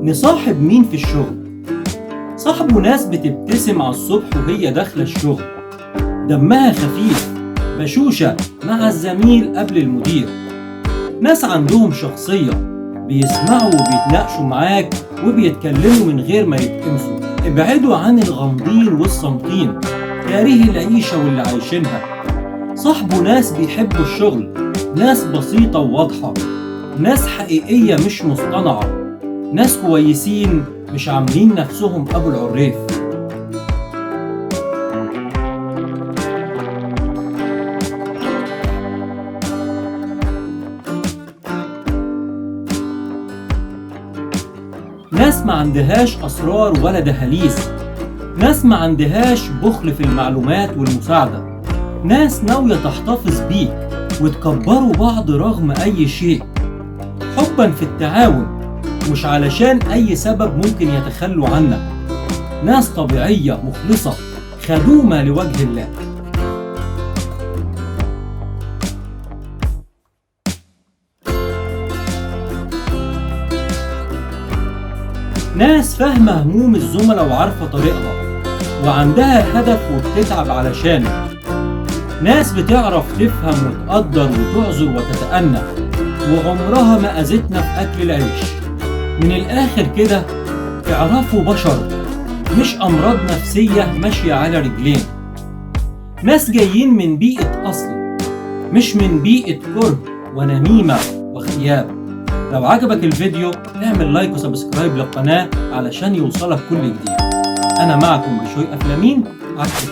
نصاحب مين في الشغل؟ صاحبه ناس بتبتسم على الصبح وهي داخلة الشغل، دمها خفيف، بشوشة مع الزميل قبل المدير. ناس عندهم شخصية، بيسمعوا وبيتناقشوا معاك وبيتكلموا من غير ما يتقمصوا. ابعدوا عن الغامضين والصامتين، كاره العيشة واللي عايشينها. صاحبه ناس بيحبوا الشغل، ناس بسيطة وواضحة، ناس حقيقية مش مصطنعة، ناس كويسين مش عاملين نفسهم أبو العريف. ناس ما عندهاش أسرار ولا دهاليز، ناس ما عندهاش بخل في المعلومات والمساعدة، ناس ناوية تحتفظ بيك وتكبروا بعض رغم أي شيء، حبا في التعاون مش علشان أي سبب ممكن يتخلوا عنك. ناس طبيعية مخلصة خدومة لوجه الله. ناس فاهمة هموم الزملاء وعارفة طريقها وعندها هدف وبتتعب علشانه. ناس بتعرف تفهم وتقدر وتعذر وتتأنى وعمرها ما أذتنا في أكل العيش. من الآخر كده اعرفوا بشر مش أمراض نفسية ماشية على رجلين. ناس جايين من بيئة أصل مش من بيئة كره ونميمة واغتياب. لو عجبك الفيديو اعمل لايك وسبسكرايب للقناة علشان يوصلك كل جديد. أنا معكم بشوي أفلامين عكس